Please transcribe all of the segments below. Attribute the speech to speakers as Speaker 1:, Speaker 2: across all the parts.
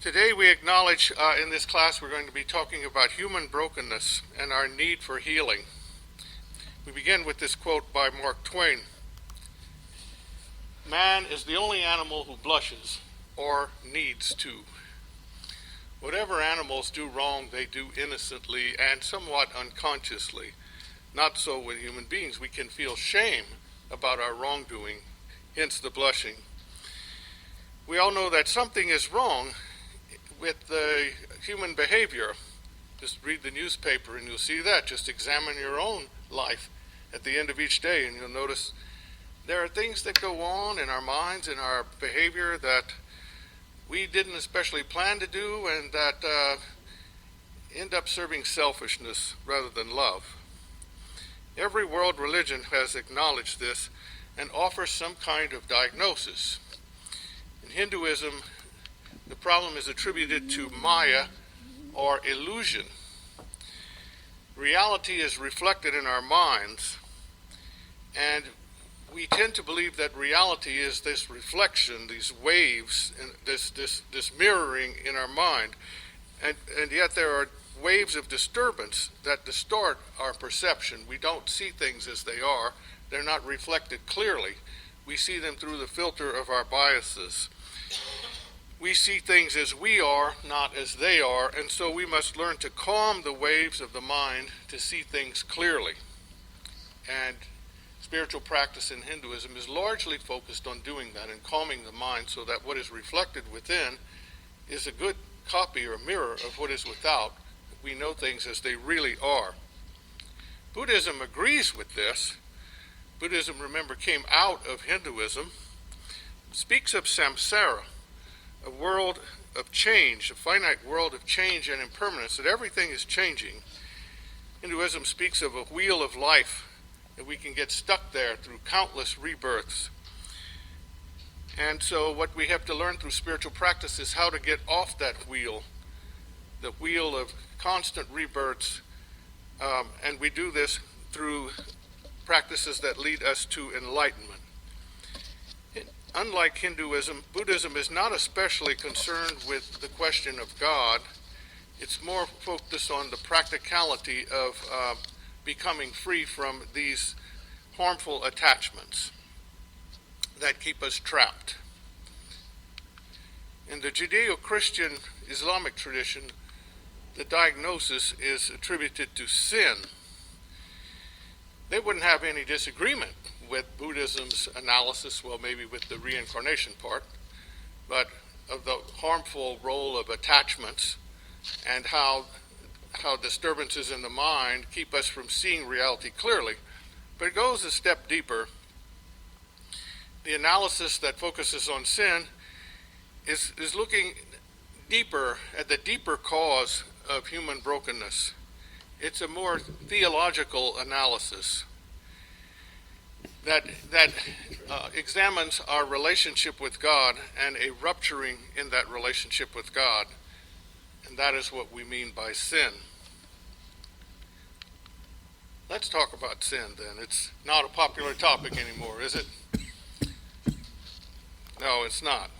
Speaker 1: Today we acknowledge in this class we're going to be talking about human brokenness and our need for healing. We begin with this quote by Mark Twain. Man is the only animal who blushes or needs to. Whatever animals do wrong, they do innocently and somewhat unconsciously. Not so with human beings. We can feel shame about our wrongdoing, hence the blushing. We all know that something is wrong with the human behavior. Just read the newspaper and you'll see that. Just examine your own life at the end of each day and you'll notice there are things that go on in our minds and our behavior that we didn't especially plan to do and that end up serving selfishness rather than love. Every world religion has acknowledged this and offers some kind of diagnosis. In Hinduism, the problem is attributed to Maya or illusion. Reality is reflected in our minds, and we tend to believe that reality is this reflection, these waves, and this mirroring in our mind. And yet there are waves of disturbance that distort our perception. We don't see things as they are. They're not reflected clearly. We see them through the filter of our biases. We see things as we are, not as they are, and so we must learn to calm the waves of the mind to see things clearly. And spiritual practice in Hinduism is largely focused on doing that and calming the mind so that what is reflected within is a good copy or mirror of what is without. We know things as they really are. Buddhism agrees with this. Buddhism, remember, came out of Hinduism, speaks of samsara, a world of change, a finite world of change and impermanence, that everything is changing. Hinduism speaks of a wheel of life, that we can get stuck there through countless rebirths. And so what we have to learn through spiritual practice is how to get off that wheel, the wheel of constant rebirths, and we do this through practices that lead us to enlightenment. Unlike Hinduism, Buddhism is not especially concerned with the question of God. It's more focused on the practicality of becoming free from these harmful attachments that keep us trapped. In the Judeo-Christian Islamic tradition, the diagnosis is attributed to sin. They wouldn't have any disagreement with Buddhism's analysis, well, maybe with the reincarnation part, but of the harmful role of attachments and how disturbances in the mind keep us from seeing reality clearly. But it goes a step deeper. The analysis that focuses on sin is looking deeper at the deeper cause of human brokenness. It's a more theological analysis that examines our relationship with God and a rupturing in that relationship with God. And that is what we mean by sin. Let's talk about sin then. It's not a popular topic anymore, is it? No, it's not.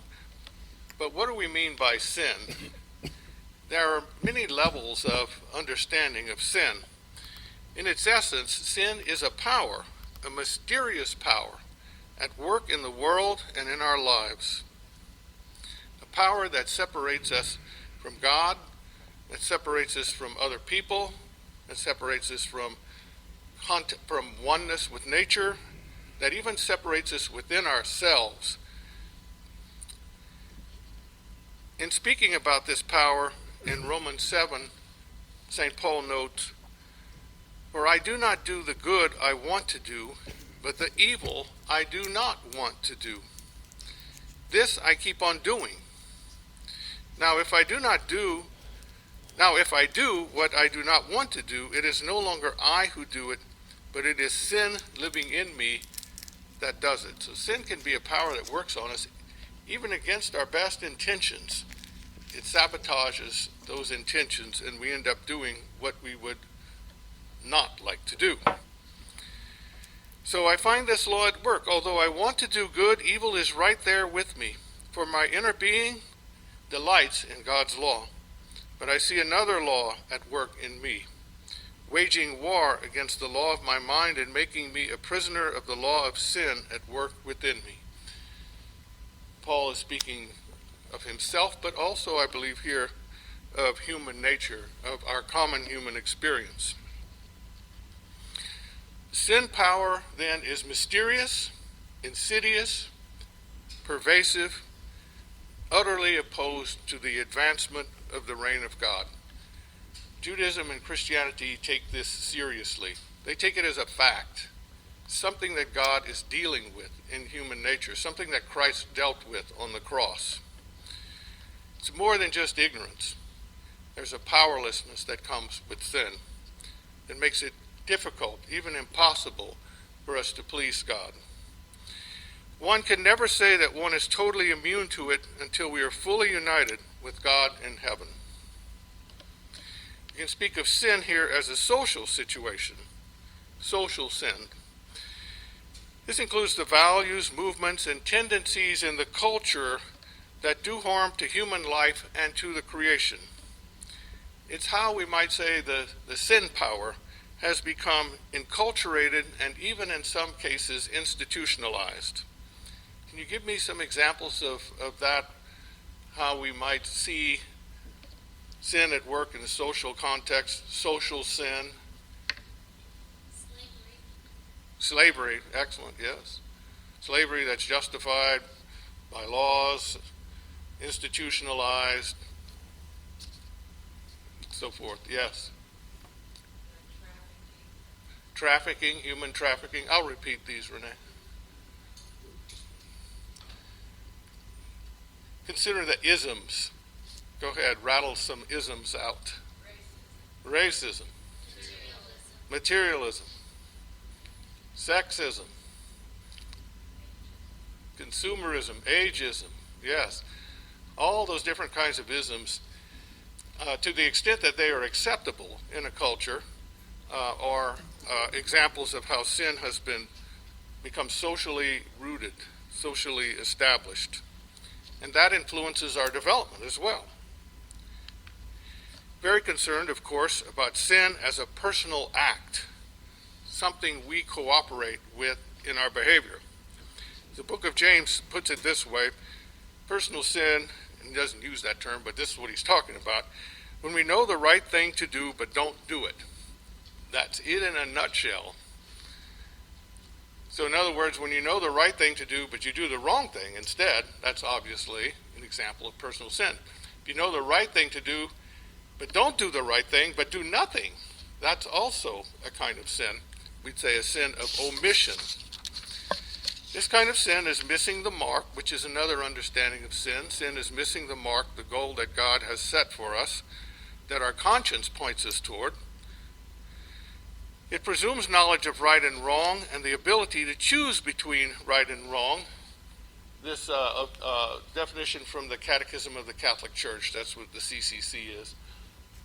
Speaker 1: But what do we mean by sin? There are many levels of understanding of sin. In its essence, sin is a power, a mysterious power, at work in the world and in our lives. A power that separates us from God, that separates us from other people, that separates us from oneness with nature, that even separates us within ourselves. In speaking about this power, in Romans 7, St. Paul notes, "For I do not do the good I want to do, but the evil I do not want to do. This I keep on doing. Now if I do what I do not want to do, it is no longer I who do it, but it is sin living in me that does it." So sin can be a power that works on us even against our best intentions. It sabotages those intentions and we end up doing what we would not like to do. So I find this law at work. Although I want to do good, evil is right there with me. For my inner being, delights in God's law, but I see another law at work in me, waging war against the law of my mind and making me a prisoner of the law of sin at work within me. Paul is speaking of himself, but also, I believe here, of human nature, of our common human experience. Sin power, then, is mysterious, insidious, pervasive, utterly opposed to the advancement of the reign of God. Judaism and Christianity take this seriously. They take it as a fact, something that God is dealing with in human nature, something that Christ dealt with on the cross. It's more than just ignorance. There's a powerlessness that comes with sin that makes it difficult, even impossible, for us to please God. One can never say that one is totally immune to it until we are fully united with God in heaven. You can speak of sin here as a social situation, social sin. This includes the values, movements, and tendencies in the culture that do harm to human life and to the creation. It's how we might say the sin power has become enculturated and even in some cases institutionalized. Can you give me some examples of that, how we might see sin at work in a social context, social sin? Slavery, excellent, yes. Slavery that's justified by laws, institutionalized, so forth, yes. Trafficking, human trafficking. I'll repeat these, Renee. Consider the isms. Go ahead, rattle some isms out. Racism. Materialism. Sexism. Consumerism. Ageism. Yes. All those different kinds of isms, to the extent that they are acceptable in a culture, are examples of how sin has become socially rooted, socially established. And that influences our development as well. Very concerned, of course, about sin as a personal act, something we cooperate with in our behavior. The book of James puts it this way: personal sin, and he doesn't use that term, but this is what he's talking about, when we know the right thing to do but don't do it. That's it in a nutshell. So in other words, when you know the right thing to do but you do the wrong thing instead, that's obviously an example of personal sin. If you know the right thing to do but don't do the right thing but do nothing, that's also a kind of sin. We'd say a sin of omission. This kind of sin is missing the mark, which is another understanding of sin. Sin is missing the mark, the goal that God has set for us, that our conscience points us toward. It presumes knowledge of right and wrong and the ability to choose between right and wrong. This definition from the Catechism of the Catholic Church, that's what the CCC is.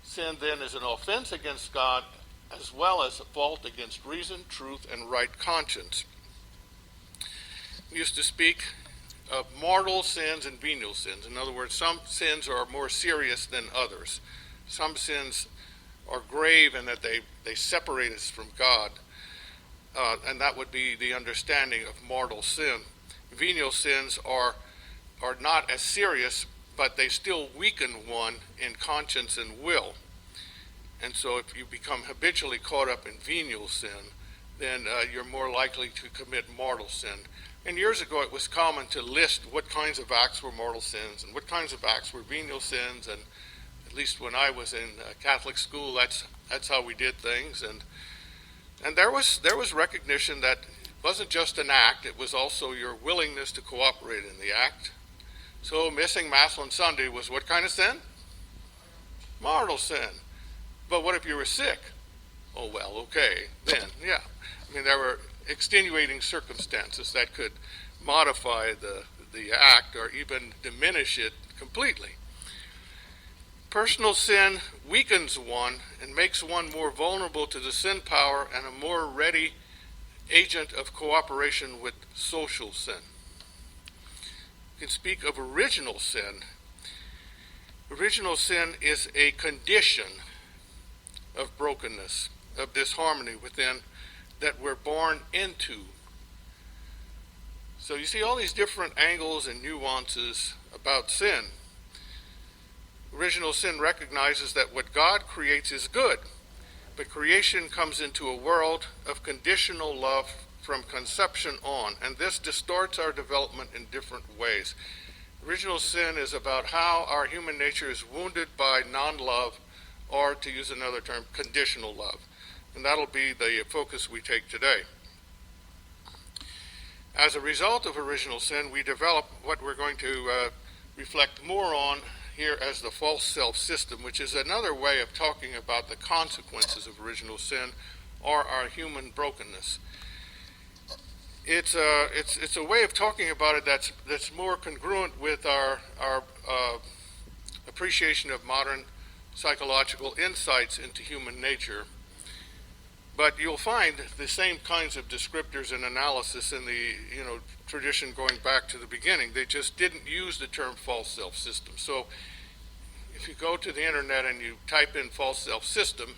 Speaker 1: Sin then is an offense against God as well as a fault against reason, truth, and right conscience. We used to speak of mortal sins and venial sins. In other words, some sins are more serious than others. Some sins are grave in that they separate us from God, and that would be the understanding of mortal sin. Venial sins are not as serious, but they still weaken one in conscience and will. And so if you become habitually caught up in venial sin, then you're more likely to commit mortal sin. And years ago it was common to list what kinds of acts were mortal sins and what kinds of acts were venial sins, and at least when I was in Catholic school, that's how we did things. And there was recognition that it wasn't just an act, it was also your willingness to cooperate in the act. So missing Mass on Sunday was what kind of sin? Mortal sin. But what if you were sick? Oh, well, okay, then, yeah. I mean, there were extenuating circumstances that could modify the act or even diminish it completely. Personal sin weakens one and makes one more vulnerable to the sin power and a more ready agent of cooperation with social sin. You can speak of original sin. Original sin is a condition of brokenness, of disharmony within, that we're born into. So you see all these different angles and nuances about sin. Original sin recognizes that what God creates is good, but creation comes into a world of conditional love from conception on, and this distorts our development in different ways. Original sin is about how our human nature is wounded by non-love, or to use another term, conditional love. And that'll be the focus we take today. As a result of original sin, we develop what we're going to reflect more on here as the false self system, which is another way of talking about the consequences of original sin or our human brokenness. It's a way of talking about it that's more congruent with our appreciation of modern psychological insights into human nature. But you'll find the same kinds of descriptors and analysis in the tradition going back to the beginning. They just didn't use the term false self system. So if you go to the internet and you type in false self system,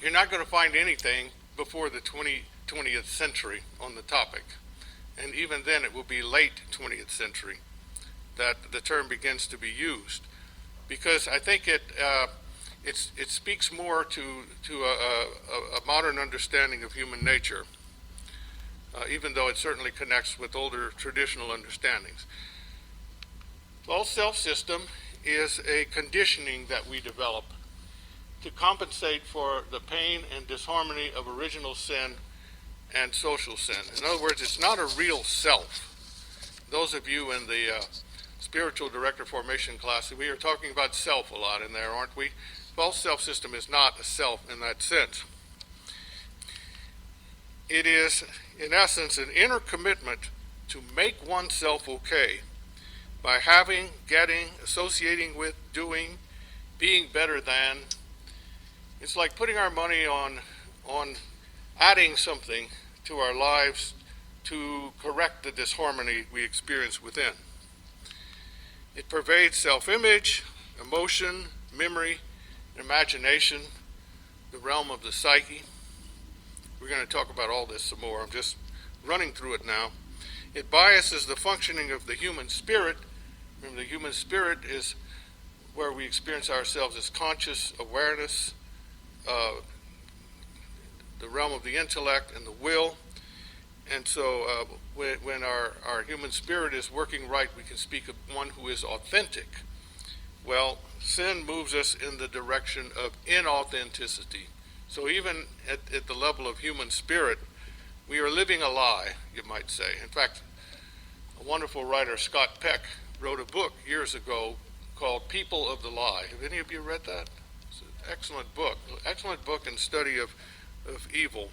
Speaker 1: you're not going to find anything before the 20th century on the topic. And even then it will be late 20th century that the term begins to be used, because I think it speaks more to a modern understanding of human nature, even though it certainly connects with older traditional understandings. False self-system is a conditioning that we develop to compensate for the pain and disharmony of original sin and social sin. In other words, it's not a real self. Those of you in the spiritual director formation class, we are talking about self a lot in there, aren't we? False self-system is not a self in that sense. It is, in essence, an inner commitment to make oneself okay by having, getting, associating with, doing, being better than. It's like putting our money on adding something to our lives to correct the disharmony we experience within. It pervades self-image, emotion, memory, imagination, the realm of the psyche. We're going to talk about all this some more. I'm just running through it now. It biases the functioning of the human spirit. Remember, the human spirit is where we experience ourselves as conscious awareness, the realm of the intellect and the will. And so when our human spirit is working right, we can speak of one who is authentic. Well, sin moves us in the direction of inauthenticity. So even at the level of human spirit, we are living a lie, you might say. In fact, a wonderful writer, Scott Peck, wrote a book years ago called People of the Lie. Have any of you read that? It's an excellent book and study of evil.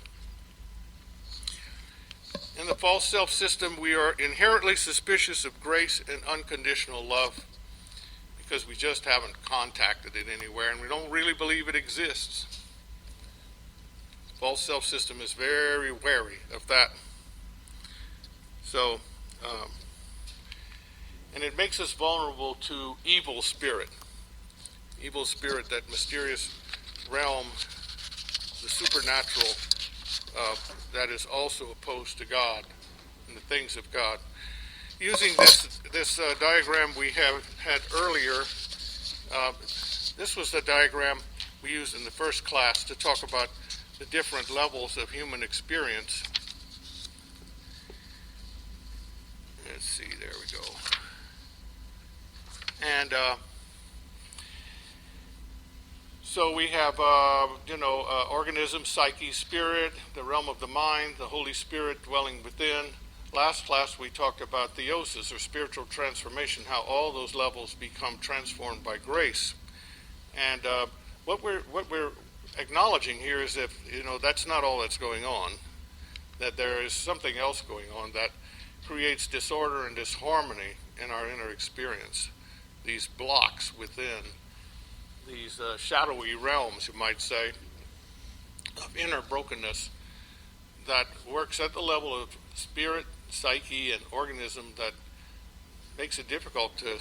Speaker 1: In the false self-system, we are inherently suspicious of grace and unconditional love because we just haven't contacted it anywhere and we don't really believe it exists. The false self-system is very wary of that. So, and it makes us vulnerable to evil spirit. Evil spirit, that mysterious realm, the supernatural, that is also opposed to God and the things of God. Using this diagram we have had earlier, this was the diagram we used in the first class to talk about the different levels of human experience. Let's see, there we go. And so we have, organism, psyche, spirit, the realm of the mind, the Holy Spirit dwelling within. Last class we talked about theosis, or spiritual transformation, how all those levels become transformed by grace. And what we're acknowledging here is that that's not all that's going on. That there is something else going on that creates disorder and disharmony in our inner experience. These blocks within, these shadowy realms, you might say, of inner brokenness that works at the level of spirit, psyche, and organism that makes it difficult to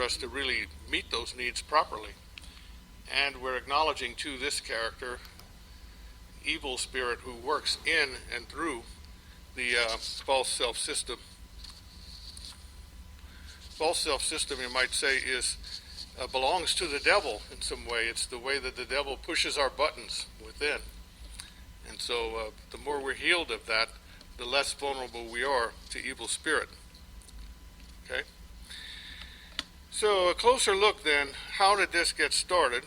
Speaker 1: for us to really meet those needs properly. And we're acknowledging to this character, evil spirit who works in and through the false self system. False self system, you might say, belongs to the devil in some way. It's the way that the devil pushes our buttons within. And so the more we're healed of that, the less vulnerable we are to evil spirit. Okay? So a closer look then, how did this get started?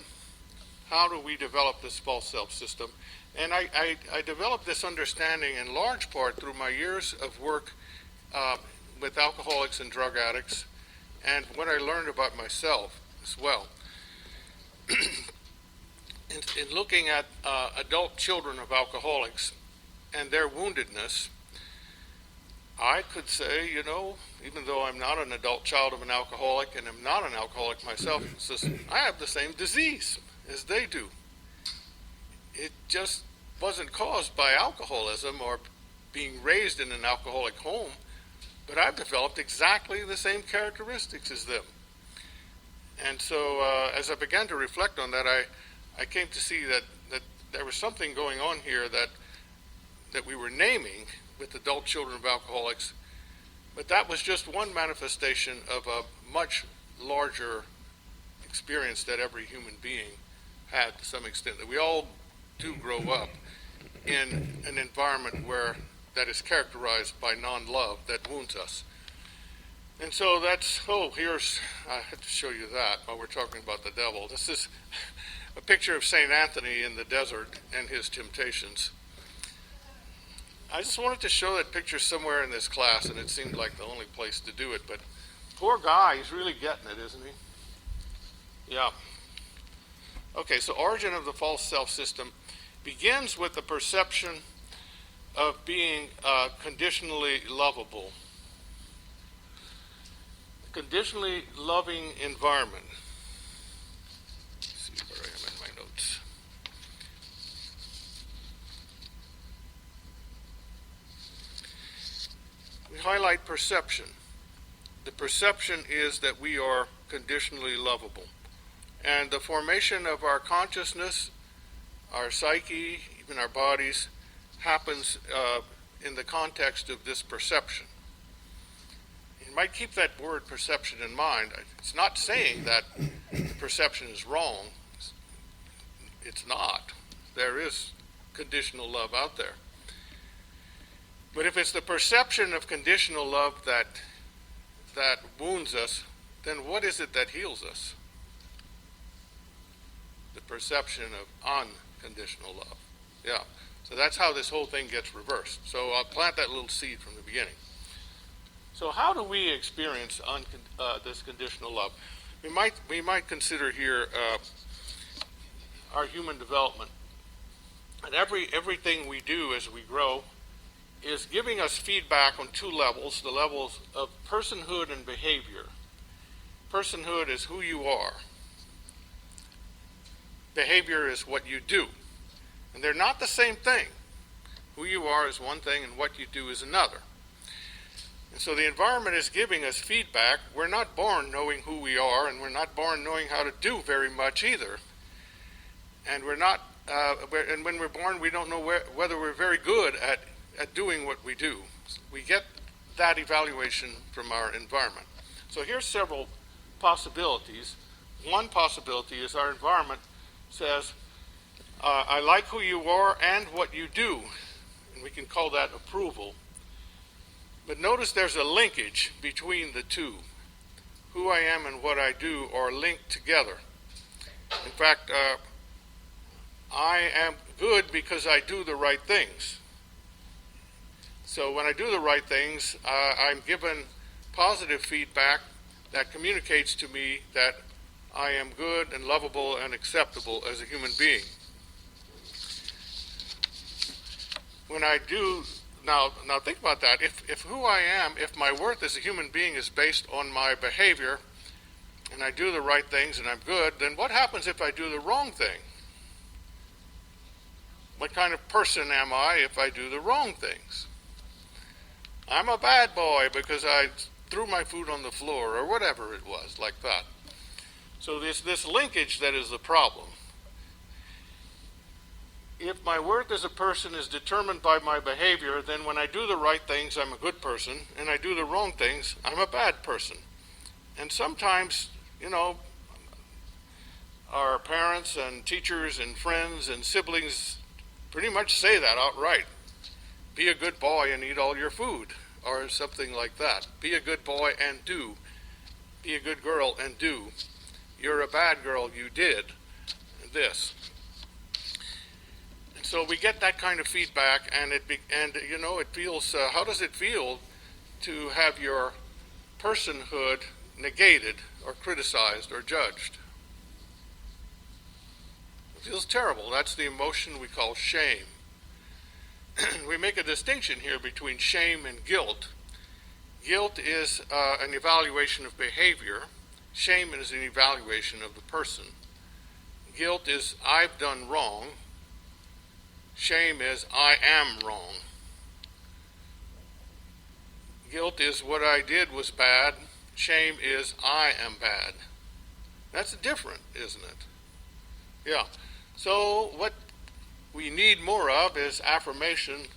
Speaker 1: How do we develop this false self system? And I developed this understanding in large part through my years of work with alcoholics and drug addicts, and what I learned about myself as well. in looking at adult children of alcoholics and their woundedness, I could say, even though I'm not an adult child of an alcoholic and am not an alcoholic myself, I have the same disease as they do. It just wasn't caused by alcoholism or being raised in an alcoholic home, but I've developed exactly the same characteristics as them. And so as I began to reflect on that, I came to see that there was something going on here that we were naming with adult children of alcoholics, but that was just one manifestation of a much larger experience that every human being had to some extent, that we all do grow up in an environment that is characterized by non-love that wounds us. And so I have to show you that while we're talking about the devil. This is a picture of St. Anthony in the desert and his temptations. I just wanted to show that picture somewhere in this class, and it seemed like the only place to do it, but poor guy, he's really getting it, isn't he? Yeah. Okay, so origin of the false self system begins with the perception of being conditionally lovable. Conditionally loving environment. Let's see where I am in my notes. We highlight perception. The perception is that we are conditionally lovable. And the formation of our consciousness, our psyche, even our bodies, happens in the context of this perception. You might keep that word perception in mind. It's not saying that the perception is wrong. It's not. There is conditional love out there. But if it's the perception of conditional love that wounds us, then what is it that heals us? The perception of unconditional love. Yeah. So that's how this whole thing gets reversed. So I'll plant that little seed from the beginning. So how do we experience this conditional love? We might consider here our human development. And everything we do as we grow is giving us feedback on two levels, the levels of personhood and behavior. Personhood is who you are. Behavior is what you do. And they're not the same thing. Who you are is one thing and what you do is another. And so the environment is giving us feedback. We're not born knowing who we are, and we're not born knowing how to do very much either. And and when we're born, we don't know whether we're very good at doing what we do. We get that evaluation from our environment. So here's several possibilities. One possibility is our environment says, I like who you are and what you do. And we can call that approval. But notice there's a linkage between the two. Who I am and what I do are linked together. In fact, I am good because I do the right things. So when I do the right things, I'm given positive feedback that communicates to me that I am good and lovable and acceptable as a human being. When I do, now think about that. If who I am, if my worth as a human being is based on my behavior, and I do the right things and I'm good, then what happens if I do the wrong thing? What kind of person am I if I do the wrong things? I'm a bad boy because I threw my food on the floor, or whatever it was, like that. So this linkage that is the problem. If my worth as a person is determined by my behavior, then when I do the right things, I'm a good person, and I do the wrong things, I'm a bad person. And sometimes, our parents and teachers and friends and siblings pretty much say that outright. Be a good boy and eat all your food, or something like that. Be a good boy and do. Be a good girl and do. You're a bad girl, you did this. And so we get that kind of feedback, and it feels, how does it feel to have your personhood negated or criticized or judged? It feels terrible. That's the emotion we call shame. We make a distinction here between shame and guilt. Guilt is an evaluation of behavior. Shame is an evaluation of the person. Guilt is I've done wrong. Shame is I am wrong. Guilt is what I did was bad. Shame is I am bad. That's different, isn't it? Yeah. So what we need more of is affirmation.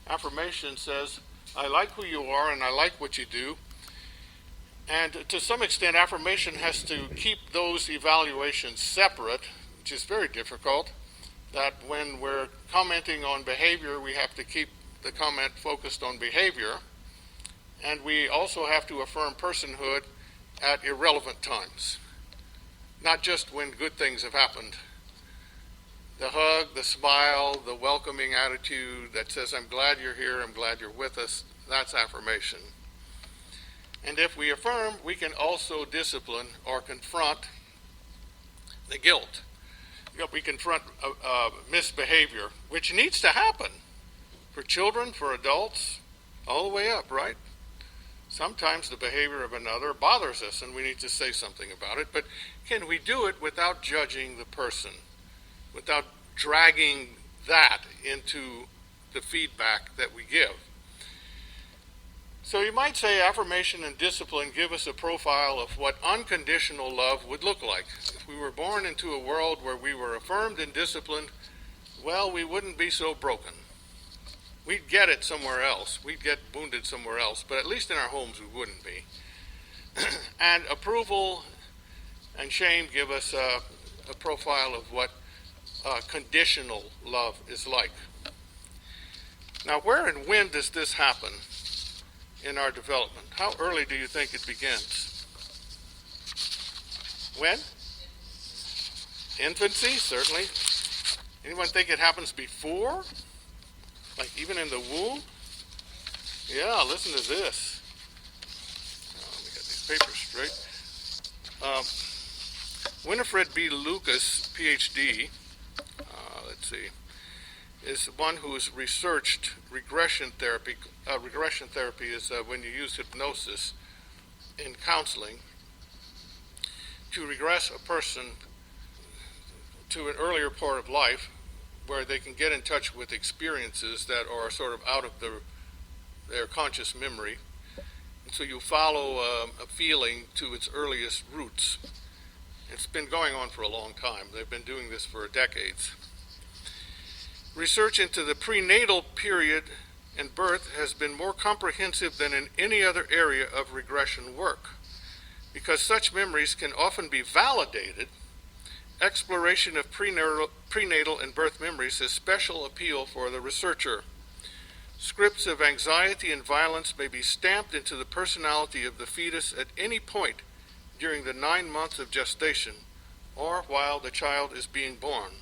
Speaker 1: Affirmation says, I like who you are and I like what you do. And to some extent, affirmation has to keep those evaluations separate, which is very difficult. That when we're commenting on behavior, we have to keep the comment focused on behavior. And we also have to affirm personhood at irrelevant times, not just when good things have happened. The hug, the smile, the welcoming attitude that says, I'm glad you're here, I'm glad you're with us, that's affirmation. And if we affirm, we can also discipline or confront the guilt. We confront misbehavior, which needs to happen for children, for adults, all the way up, right? Sometimes the behavior of another bothers us and we need to say something about it, but can we do it without judging the person, without dragging that into the feedback that we give? So you might say affirmation and discipline give us a profile of what unconditional love would look like. If we were born into a world where we were affirmed and disciplined, well, we wouldn't be so broken. We'd get it somewhere else. We'd get wounded somewhere else, but at least in our homes we wouldn't be. And approval and shame give us a profile of what conditional love is like. Now, where and when does this happen in our development? How early do you think it begins? When? Infancy, certainly. Anyone think it happens before? Like even in the womb? Yeah, listen to this. Let me get these papers straight. Winifred B. Lucas, PhD, is one who has researched regression therapy. Regression therapy is when you use hypnosis in counseling to regress a person to an earlier part of life where they can get in touch with experiences that are sort of out of their conscious memory. And so you follow a feeling to its earliest roots. It's been going on for a long time. They've been doing this for decades. Research into the prenatal period and birth has been more comprehensive than in any other area of regression work. Because such memories can often be validated, exploration of prenatal and birth memories has special appeal for the researcher. Scripts of anxiety and violence may be stamped into the personality of the fetus at any point during the 9 months of gestation or while the child is being born.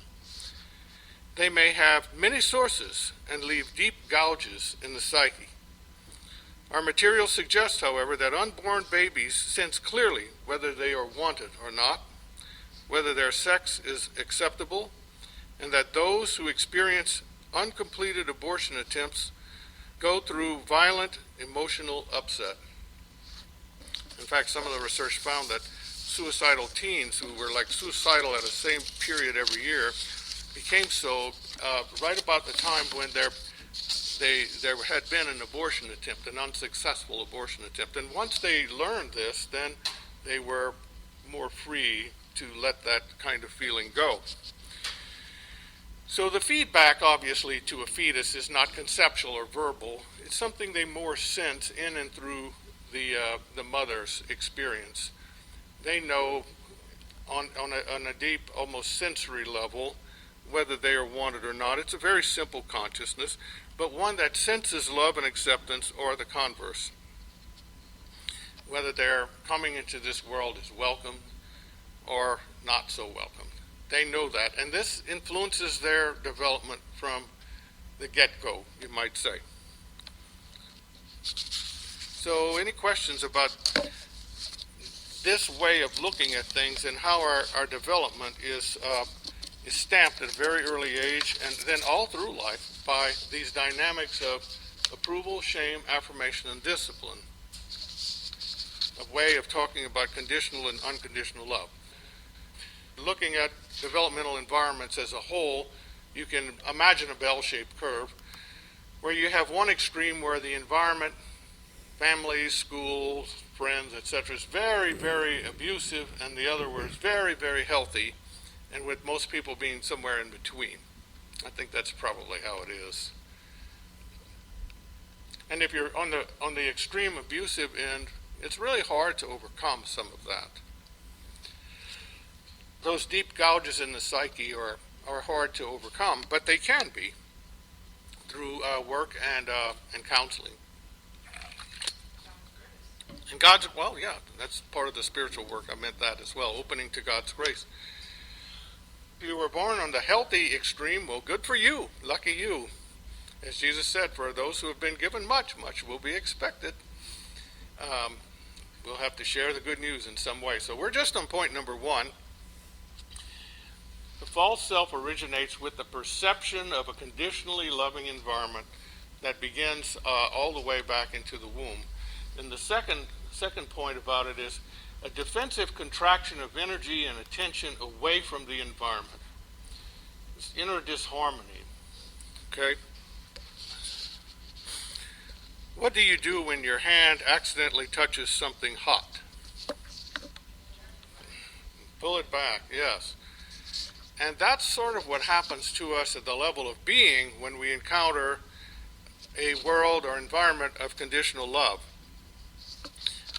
Speaker 1: They may have many sources and leave deep gouges in the psyche. Our material suggests, however, that unborn babies sense clearly whether they are wanted or not, whether their sex is acceptable, and that those who experience uncompleted abortion attempts go through violent emotional upset. In fact, some of the research found that suicidal teens who were like suicidal at the same period every year became so right about the time when their there had been an abortion attempt, an unsuccessful abortion attempt. And once they learned this, then they were more free to let that kind of feeling go. So the feedback, obviously, to a fetus is not conceptual or verbal. It's something they more sense in and through the mother's experience. They know on a deep, almost sensory level, whether they are wanted or not. It's a very simple consciousness, but one that senses love and acceptance or the converse. Whether their coming into this world is welcome or not so welcome. They know that, and this influences their development from the get-go, you might say. So any questions about this way of looking at things and how our development is stamped at a very early age and then all through life by these dynamics of approval, shame, affirmation, and discipline? A way of talking about conditional and unconditional love. Looking at developmental environments as a whole, you can imagine a bell-shaped curve where you have one extreme where the environment, families, schools, friends, etc., is very, very abusive, and the other was very, very healthy, and with most people being somewhere in between. I think that's probably how it is. And if you're on the extreme abusive end, it's really hard to overcome some of that. Those deep gouges in the psyche are hard to overcome, but they can be through work and counseling. And that's part of the spiritual work. I meant that as well, opening to God's grace. If you were born on the healthy extreme, well, good for you, lucky you. As Jesus said, for those who have been given much, much will be expected. We'll have to share the good news in some way. So we're just on point number 1. The false self originates with the perception of a conditionally loving environment that begins all the way back into the womb. And the second point about it is a defensive contraction of energy and attention away from the environment. This inner disharmony. Okay? What do you do when your hand accidentally touches something hot? Pull it back, yes. And that's sort of what happens to us at the level of being when we encounter a world or environment of conditional love.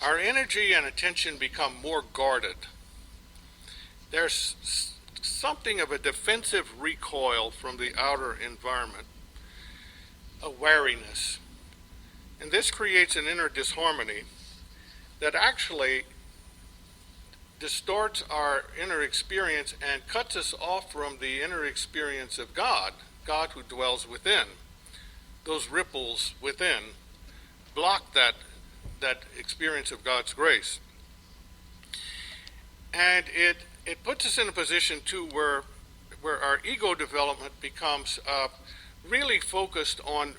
Speaker 1: Our energy and attention become more guarded. There's something of a defensive recoil from the outer environment, a wariness. And this creates an inner disharmony that actually distorts our inner experience and cuts us off from the inner experience of God, God who dwells within. Those ripples within block that experience of God's grace. And it puts us in a position too where our ego development becomes really focused on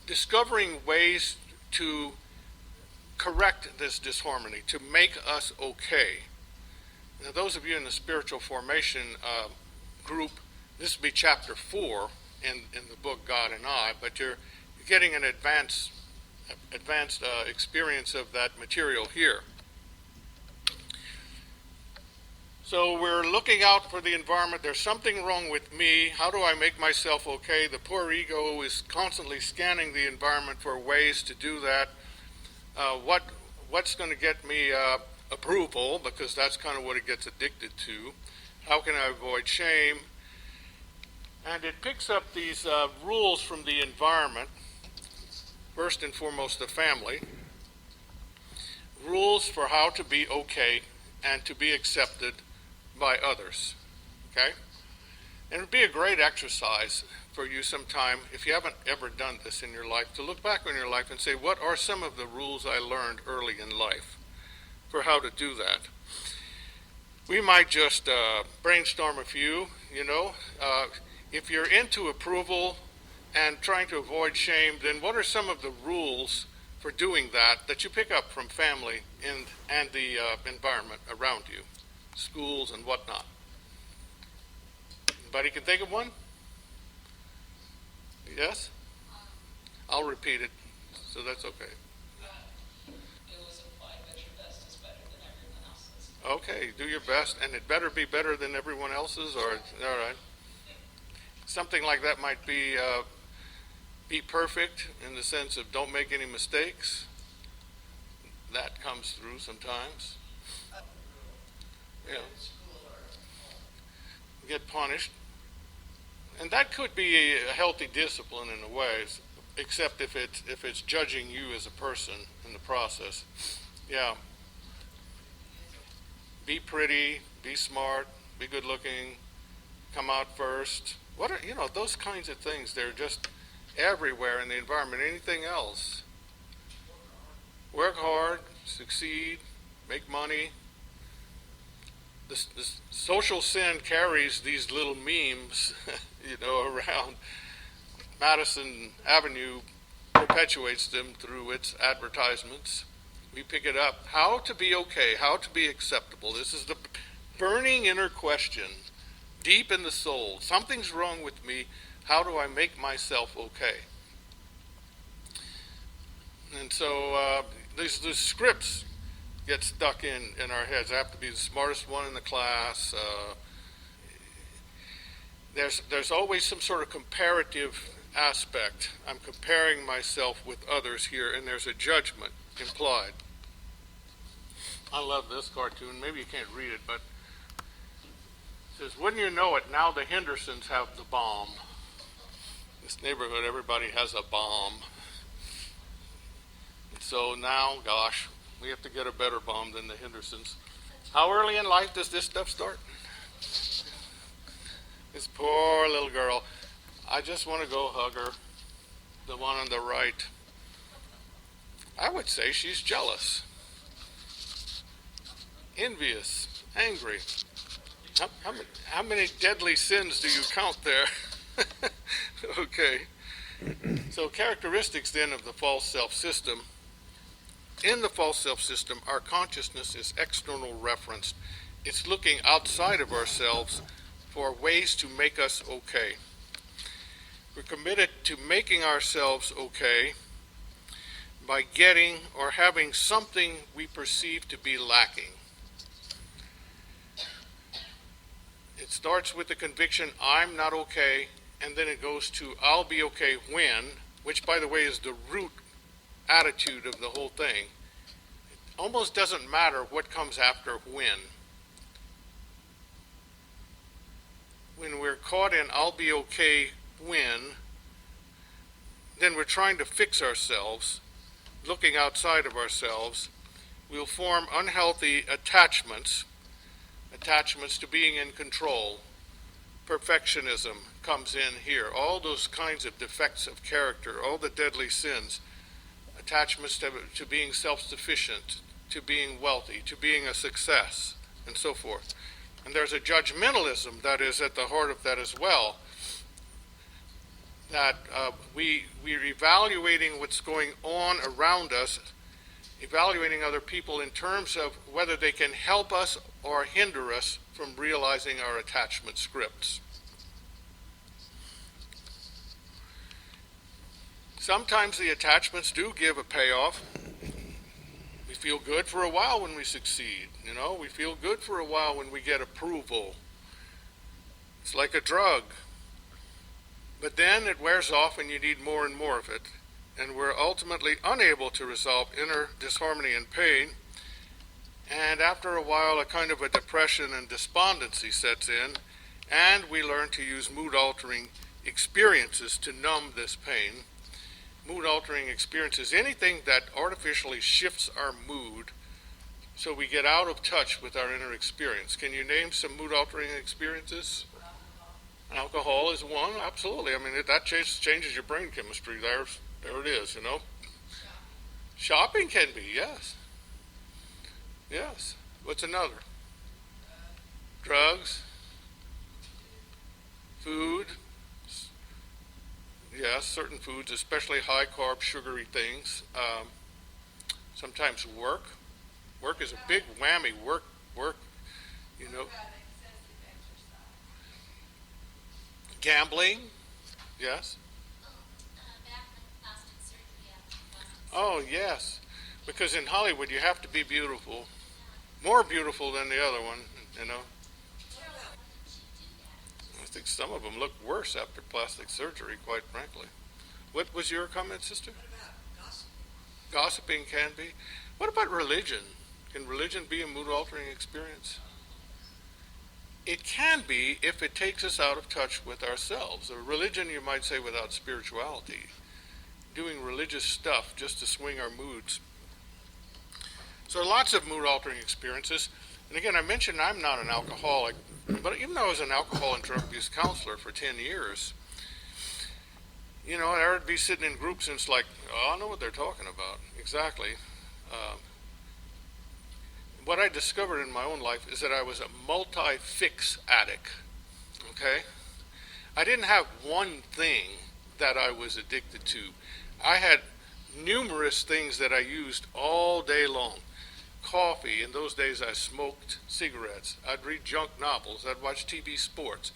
Speaker 1: discovering ways to correct this disharmony, to make us okay. Now, those of you in the spiritual formation group, this will be chapter 4 in the book God and I, but you're getting an advanced experience of that material here. So we're looking out for the environment. There's something wrong with me. How do I make myself okay? The poor ego is constantly scanning the environment for ways to do that. What's going to get me approval, because that's kind of what it gets addicted to. How can I avoid shame? And it picks up these rules from the environment. First and foremost, the family. Rules for how to be okay and to be accepted by others. Okay? And it would be a great exercise for you sometime, if you haven't ever done this in your life, to look back on your life and say, what are some of the rules I learned early in life for how to do that? We might just brainstorm a few, if you're into approval and trying to avoid shame, then what are some of the rules for doing that you pick up from family and the environment around you, schools and whatnot? Anybody can think of one? Yes? I'll repeat it, so that's okay. Okay, do your best, and it better be better than everyone else's, or, all right. Something like that might be perfect in the sense of don't make any mistakes. That comes through sometimes. Yeah, get punished. And that could be a healthy discipline in a way, except if it's judging you as a person in the process. Yeah, be pretty, be smart, be good looking, come out first. What are those kinds of things? They're just everywhere in the environment. Anything else? Work hard, succeed, make money. The social sin carries these little memes, around. Madison Avenue perpetuates them through its advertisements. We pick it up. How to be okay, how to be acceptable. This is the burning inner question, deep in the soul. Something's wrong with me. How do I make myself okay? And so these scripts get stuck in our heads. I have to be the smartest one in the class. There's always some sort of comparative aspect. I'm comparing myself with others here, and there's a judgment implied. I love this cartoon. Maybe you can't read it, but it says, "Wouldn't you know it? Now the Hendersons have the bomb." This neighborhood, everybody has a bomb. So now, gosh, we have to get a better bomb than the Hendersons. How early in life does this stuff start? This poor little girl. I just want to go hug her. The one on the right. I would say she's jealous, envious, angry. How many deadly sins do you count there? Okay. So characteristics then of the false self system. In the false self system, our consciousness is external referenced. It's looking outside of ourselves for ways to make us okay. We're committed to making ourselves okay by getting or having something we perceive to be lacking. It starts with the conviction, I'm not okay, and then it goes to, I'll be okay when, which, by the way, is the root attitude of the whole thing. It almost doesn't matter what comes after when. When we're caught in I'll be okay when, then we're trying to fix ourselves, looking outside of ourselves. We'll form unhealthy attachments to being in control. Perfectionism comes in here. All those kinds of defects of character, all the deadly sins, attachments to being self-sufficient, to being wealthy, to being a success, and so forth. And there's a judgmentalism that is at the heart of that as well, that we're evaluating what's going on around us, evaluating other people in terms of whether they can help us or hinder us from realizing our attachment scripts. Sometimes the attachments do give a payoff. We feel good for a while when we succeed. We feel good for a while when we get approval. It's like a drug. But then it wears off and you need more and more of it. And we're ultimately unable to resolve inner disharmony and pain. And after a while, a kind of a depression and despondency sets in, and we learn to use mood-altering experiences to numb this pain. Mood-altering experiences, anything that artificially shifts our mood so we get out of touch with our inner experience. Can you name some mood-altering experiences? Alcohol is one, absolutely. I mean, that changes your brain chemistry. There it is, Shopping can be, yes. Yes. What's another? Drugs. Food. Yes, certain foods, especially high-carb, sugary things. Sometimes work. Work is a big whammy. Work, Gambling. Yes. Oh, yes. Because in Hollywood, you have to be beautiful, more beautiful than the other one, you know. I think some of them look worse after plastic surgery, quite frankly. What was your comment, sister? Gossiping can be. What about religion? Can religion be a mood altering experience? It can be if it takes us out of touch with ourselves. A religion, you might say, without spirituality. Doing religious stuff just to swing our moods. So lots of mood altering experiences. And again, I mentioned I'm not an alcoholic, but even though I was an alcohol and drug abuse counselor for 10 years, you know, I would be sitting in groups and it's like, oh, I know what they're talking about. Exactly. Uh, what I discovered in my own life is that I was a multi-fix addict. Okay? I didn't have one thing that I was addicted to. I had numerous things that I used all day long. Coffee, in those days I smoked cigarettes, I'd read junk novels, I'd watch TV sports.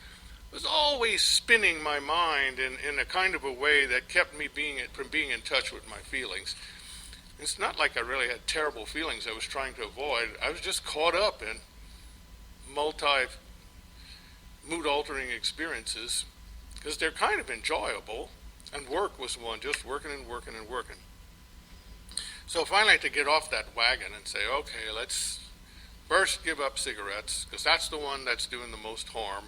Speaker 1: It was always spinning my mind in a kind of a way that kept me from being in touch with my feelings. It's not like I really had terrible feelings I was trying to avoid. I was just caught up in multi mood altering experiences because they're kind of enjoyable, and work was one, just working and working and working. So finally I had to get off that wagon and say, okay, let's first give up cigarettes because that's the one that's doing the most harm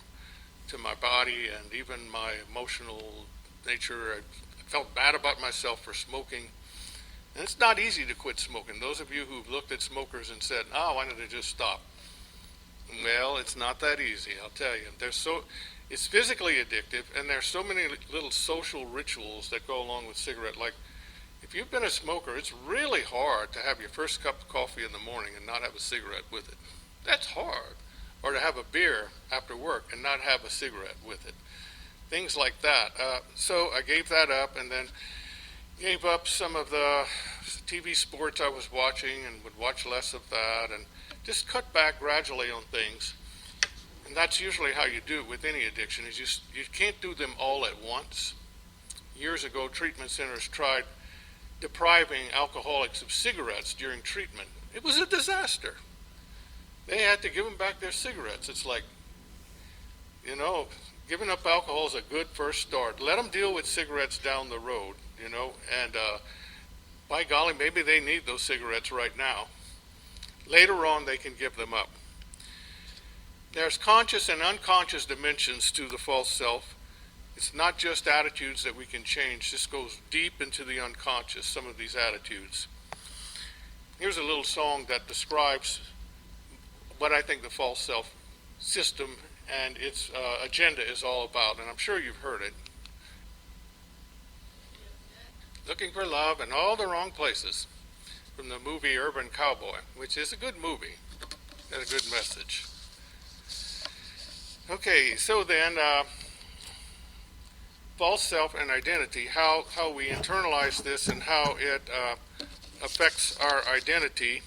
Speaker 1: to my body and even my emotional nature. I felt bad about myself for smoking. And it's not easy to quit smoking. Those of you who've looked at smokers and said, oh, why don't they just stop? Well, it's not that easy, I'll tell you. It's physically addictive, and there's so many little social rituals that go along with cigarette. Like, if you've been a smoker, it's really hard to have your first cup of coffee in the morning and not have a cigarette with it. That's hard. Or to have a beer after work and not have a cigarette with it. Things like that. So I gave that up and then gave up some of the TV sports I was watching and would watch less of that and just cut back gradually on things. And that's usually how you do it with any addiction, is you can't do them all at once. Years ago, treatment centers tried depriving alcoholics of cigarettes during treatment. It was a disaster. They had to give them back their cigarettes. It's like, you know, giving up alcohol is a good first start. Let them deal with cigarettes down the road, you know, and by golly, maybe they need those cigarettes right now. Later on, they can give them up. There's conscious and unconscious dimensions to the false self. It's not just attitudes that we can change. This goes deep into the unconscious, some of these attitudes. Here's a little song that describes what I think the false self system and its agenda is all about, and I'm sure you've heard it. Looking for love in all the wrong places, from the movie Urban Cowboy, which is a good movie and a good message. Okay, so then false self and identity, how we internalize this and how it affects our identity.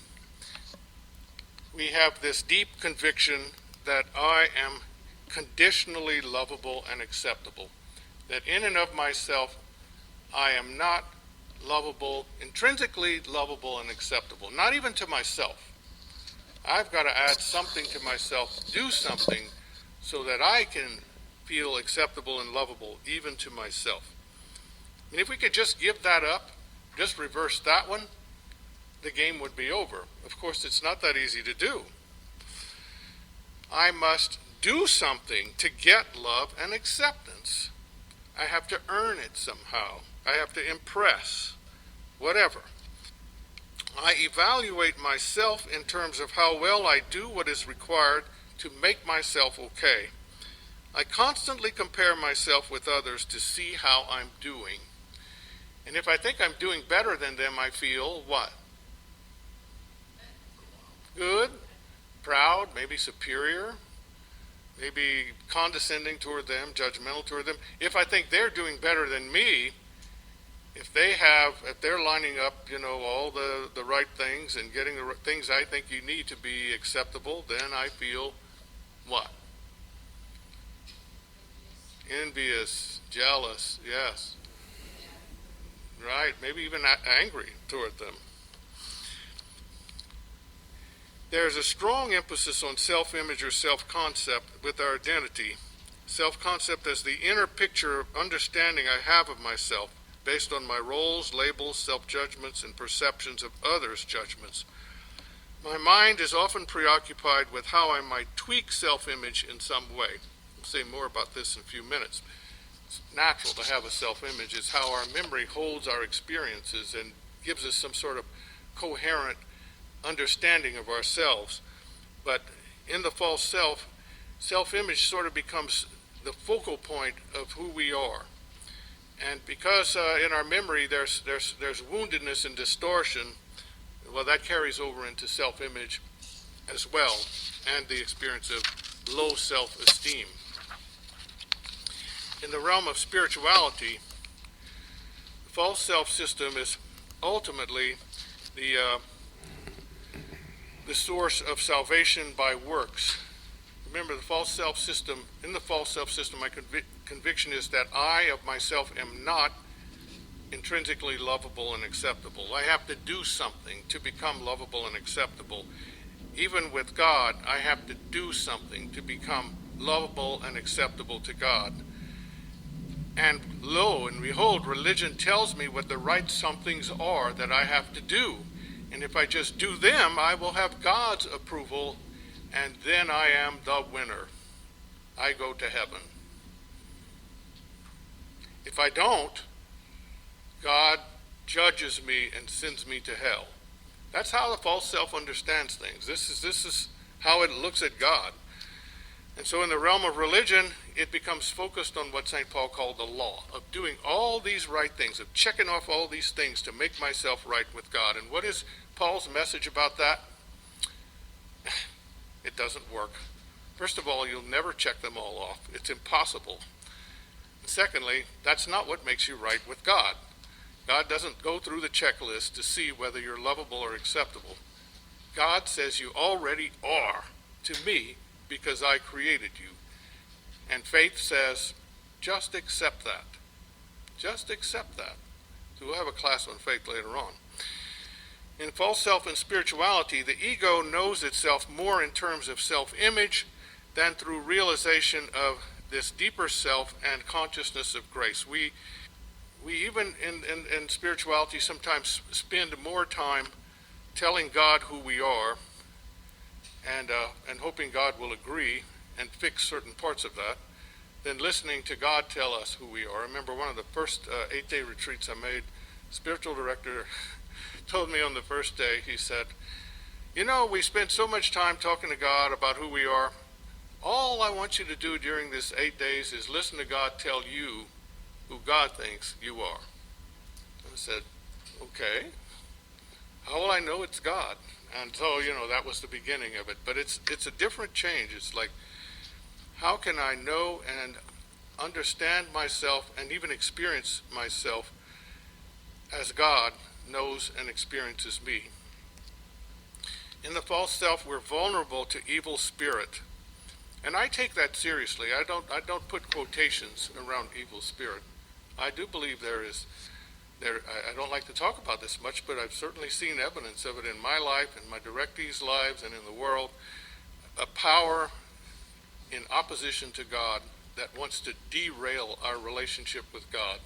Speaker 1: We have this deep conviction that I am conditionally lovable and acceptable, that in and of myself I am not lovable, intrinsically lovable and acceptable, not even to myself. I've got to add something to myself, do something so that I can feel acceptable and lovable even to myself. And if we could just give that up, just reverse that one, the game would be over. Of course, it's not that easy to do. I must do something to get love and acceptance. I have to earn it somehow. I have to impress, whatever. I evaluate myself in terms of how well I do what is required to make myself okay. I constantly compare myself with others to see how I'm doing. And if I think I'm doing better than them, I feel what? Good, proud, maybe superior, maybe condescending toward them, judgmental toward them. If I think they're doing better than me, if they're lining up, you know, all the right things and getting the things I think you need to be acceptable, then I feel what? Envious, jealous, yes. right? Maybe even angry toward them. There's a strong emphasis on self-image or self-concept with our identity. Self-concept as the inner picture of understanding I have of myself based on my roles, labels, self-judgments, and perceptions of others' judgments. My mind is often preoccupied with how I might tweak self-image in some way. I'll say more about this in a few minutes. It's natural to have a self-image. It's how our memory holds our experiences and gives us some sort of coherent understanding of ourselves. But in the false self, self-image sort of becomes the focal point of who we are. And because in our memory there's woundedness and distortion, well, that carries over into self-image as well, and the experience of low self-esteem. In the realm of spirituality, the false self system is ultimately the source of salvation by works. Remember, the false self system, in the false self system, my conviction is that I of myself am not intrinsically lovable and acceptable. I have to do something to become lovable and acceptable. Even with God, I have to do something to become lovable and acceptable to God. And lo and behold, religion tells me what the right somethings are that I have to do. And if I just do them, I will have God's approval, and then I am the winner. I go to heaven. If I don't, God judges me and sends me to hell. That's how the false self understands things. This is how it looks at God. And so in the realm of religion, it becomes focused on what St. Paul called the law, of doing all these right things, of checking off all these things to make myself right with God. And what is Paul's message about that? It doesn't work. First of all, you'll never check them all off. It's impossible. And secondly, that's not what makes you right with God. God doesn't go through the checklist to see whether you're lovable or acceptable. God says you already are to me because I created you. And faith says, just accept that. Just accept that. So we'll have a class on faith later on. In false self and spirituality, the ego knows itself more in terms of self-image than through realization of this deeper self and consciousness of grace. We even in spirituality sometimes spend more time telling God who we are and hoping God will agree and fix certain parts of that than listening to God tell us who we are. I remember one of the first 8-day retreats I made, spiritual director told me on the first day, he said, you know, we spend so much time talking to God about who we are. All I want you to do during this 8 days is listen to God tell you who God thinks you are. I said, okay, how will I know it's God? And so, that was the beginning of it. But it's a different change. It's like, how can I know and understand myself and even experience myself as God knows and experiences me? In the false self, we're vulnerable to evil spirit. And I take that seriously. I don't put quotations around evil spirit. I do believe I don't like to talk about this much, but I've certainly seen evidence of it in my life, in my directees' lives, and in the world. A power in opposition to God that wants to derail our relationship with God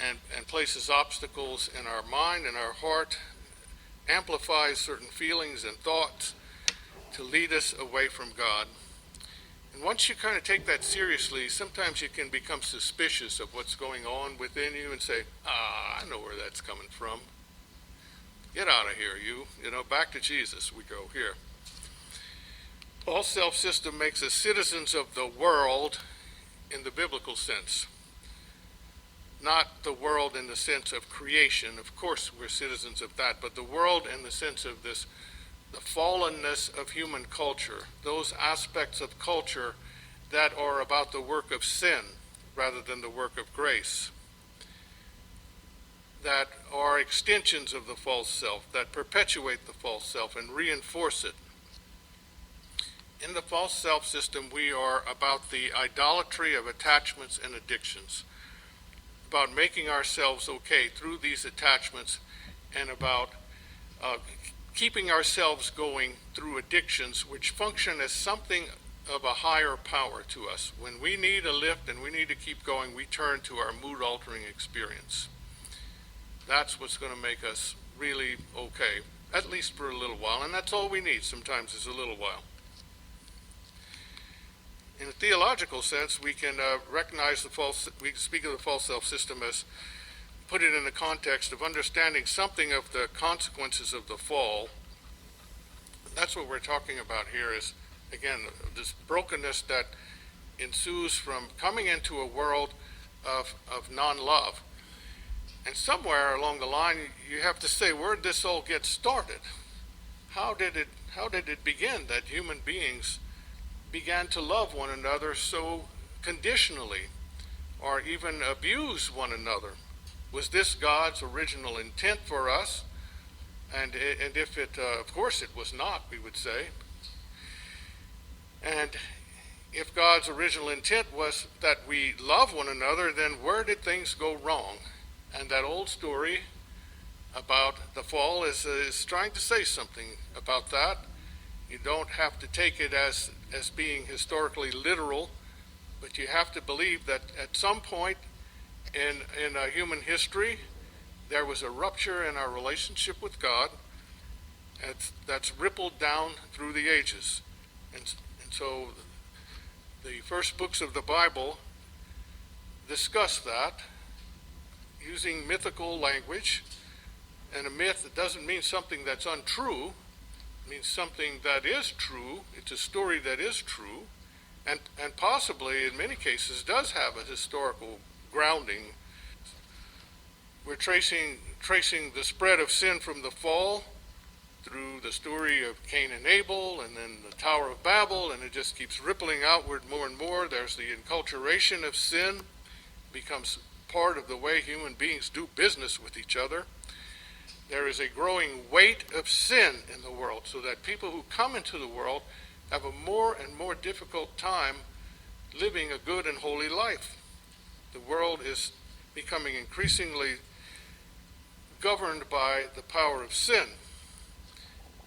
Speaker 1: and places obstacles in our mind and our heart, amplifies certain feelings and thoughts to lead us away from God. And once you kind of take that seriously, sometimes you can become suspicious of what's going on within you and say, I know where that's coming from. Get out of here, you. Back to Jesus we go here. False self-system makes us citizens of the world in the biblical sense. Not the world in the sense of creation. Of course we're citizens of that, but the world in the sense of the fallenness of human culture, those aspects of culture that are about the work of sin rather than the work of grace, that are extensions of the false self, that perpetuate the false self and reinforce it. In the false self system, we are about the idolatry of attachments and addictions. about making ourselves okay through these attachments and about keeping ourselves going through addictions which function as something of a higher power to us. When we need a lift and we need to keep going, we turn to our mood-altering experience. That's what's going to make us really okay, at least for a little while, and that's all we need sometimes is a little while. In a theological sense, we can recognize we can speak of the false self system as put it in the context of understanding something of the consequences of the fall. That's what we're talking about here is, again, this brokenness that ensues from coming into a world of non-love. And somewhere along the line, you have to say, where did this all get started? How did it begin that human beings began to love one another so conditionally, or even abuse one another? Was this God's original intent for us? And if it, of course it was not, we would say. And if God's original intent was that we love one another, then where did things go wrong? And that old story about the fall is trying to say something about that. You don't have to take it as being historically literal, but you have to believe that at some point in human history, there was a rupture in our relationship with God that's rippled down through the ages. And so the first books of the Bible discuss that using mythical language. And a myth, it doesn't mean something that's untrue. It means something that is true. It's a story that is true, and possibly in many cases does have a historical grounding. We're tracing the spread of sin from the fall through the story of Cain and Abel, and then the Tower of Babel, and it just keeps rippling outward more and more. There's the enculturation of sin, becomes part of the way human beings do business with each other. There is a growing weight of sin in the world, so that people who come into the world have a more and more difficult time living a good and holy life. The world is becoming increasingly governed by the power of sin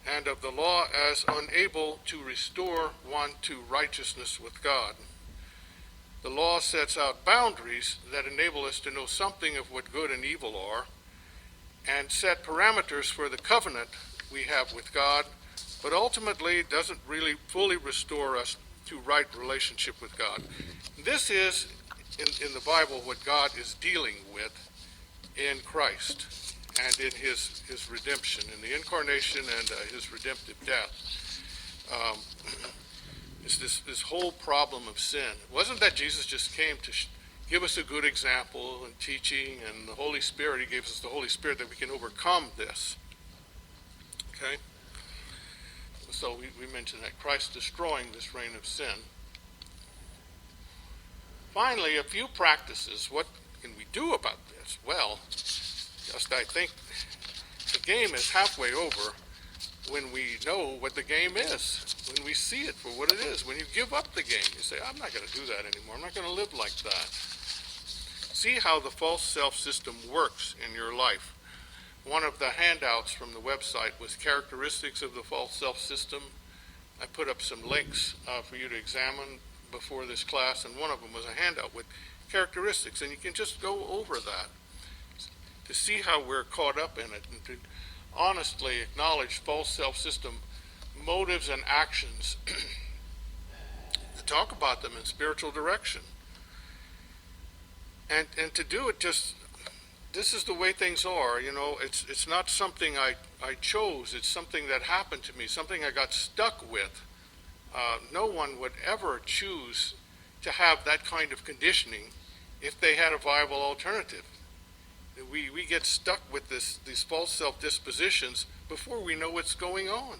Speaker 1: and of the law as unable to restore one to righteousness with God. The law sets out boundaries that enable us to know something of what good and evil are, and set parameters for the covenant we have with God, but ultimately doesn't really fully restore us to right relationship with God. This is, in the Bible, what God is dealing with in Christ and in his redemption, in the incarnation and his redemptive death. It's this whole problem of sin. It wasn't that Jesus just came to give us a good example in teaching, and the Holy Spirit, he gave us the Holy Spirit that we can overcome this. Okay? So we mentioned that Christ destroying this reign of sin. Finally, a few practices. What can we do about this? Well, just I think the game is halfway over when we know what the game is, when we see it for what it is. When you give up the game, you say, I'm not going to do that anymore. I'm not going to live like that. See how the false self-system works in your life. One of the handouts from the website was characteristics of the false self-system. I put up some links for you to examine before this class, and one of them was a handout with characteristics, and you can just go over that to see how we're caught up in it and to honestly acknowledge false self-system motives and actions, to talk about them in spiritual direction. And to do it just, this is the way things are, you know, it's not something I chose, it's something that happened to me, something I got stuck with. No one would ever choose to have that kind of conditioning if they had a viable alternative. We get stuck with these false self-dispositions before we know what's going on,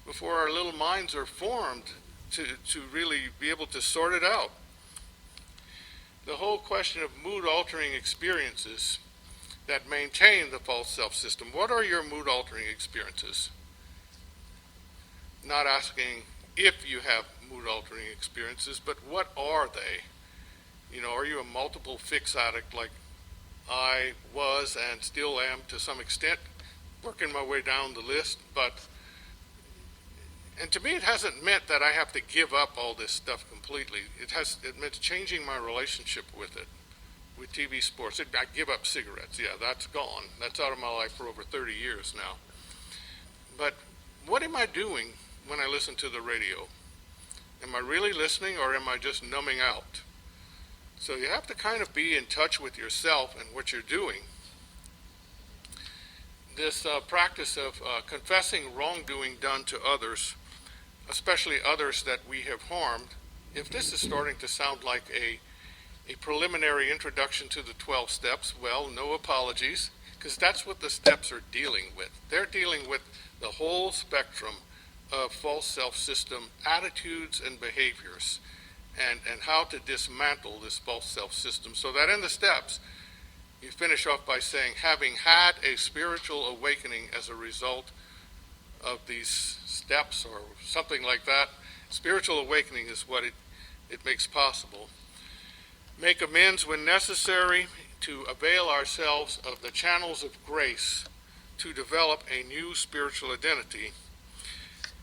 Speaker 1: before our little minds are formed to really be able to sort it out. The whole question of mood-altering experiences that maintain the false self-system. What are your mood-altering experiences? Not asking if you have mood-altering experiences, but what are they? You know, are you a multiple fix addict like I was and still am to some extent working my way down the list, and to me it hasn't meant that I have to give up all this stuff completely. It meant changing my relationship with it, with TV sports. I give up cigarettes. Yeah, that's gone. That's out of my life for over 30 years now. But what am I doing when I listen to the radio? Am I really listening, or am I just numbing out? So you have to kind of be in touch with yourself and what you're doing. This practice of confessing wrongdoing done to others, especially others that we have harmed, if this is starting to sound like a preliminary introduction to the 12 steps, well, no apologies, because that's what the steps are dealing with. They're dealing with the whole spectrum of false self-system attitudes and behaviors, and how to dismantle this false self-system, so that in the steps you finish off by saying, having had a spiritual awakening as a result of these steps, or something like that. Spiritual awakening is what it makes possible. Make amends when necessary to avail ourselves of the channels of grace to develop a new spiritual identity,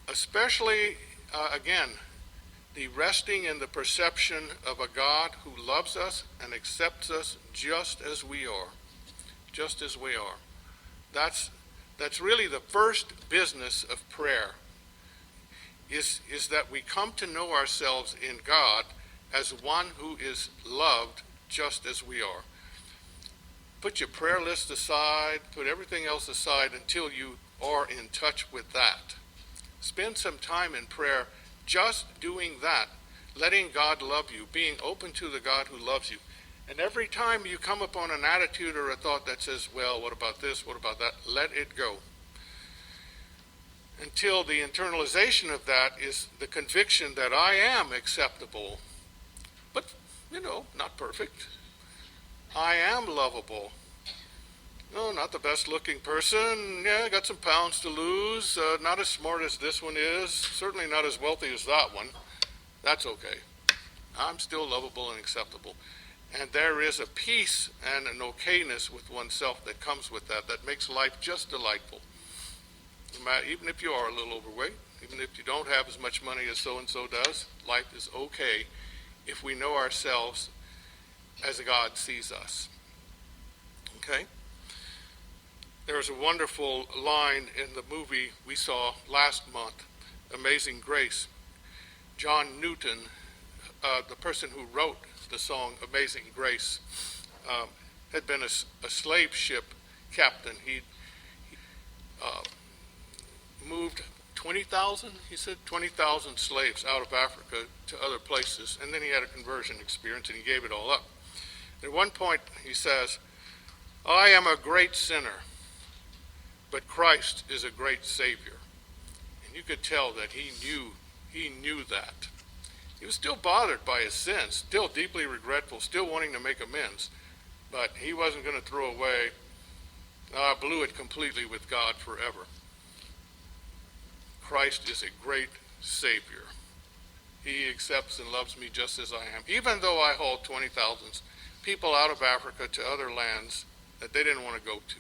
Speaker 1: especially, again, the resting in the perception of a God who loves us and accepts us just as we are. Just as we are. That's really the first business of prayer, is that we come to know ourselves in God as one who is loved just as we are. Put your prayer list aside, put everything else aside until you are in touch with that. Spend some time in prayer just doing that, letting God love you, being open to the God who loves you. And every time you come upon an attitude or a thought that says, well, what about this, what about that, let it go. Until the internalization of that is the conviction that I am acceptable, but, not perfect. I am lovable. No, not the best looking person. Yeah, I got some pounds to lose. Not as smart as this one is. Certainly not as wealthy as that one. That's okay. I'm still lovable and acceptable. And there is a peace and an okayness with oneself that comes with that makes life just delightful. Even if you are a little overweight, even if you don't have as much money as so-and-so does, life is okay if we know ourselves as God sees us. Okay? There's a wonderful line in the movie we saw last month, Amazing Grace. John Newton, the person who wrote the song Amazing Grace, had been a slave ship captain. He moved 20,000 slaves out of Africa to other places, and then he had a conversion experience and he gave it all up. At one point he says, I am a great sinner, but Christ is a great Savior. And you could tell that he knew that. He was still bothered by his sins, still deeply regretful, still wanting to make amends, but he wasn't going to throw away, blew it completely with God forever. Christ is a great Savior. He accepts and loves me just as I am, even though I hauled 20,000 people out of Africa to other lands that they didn't want to go to.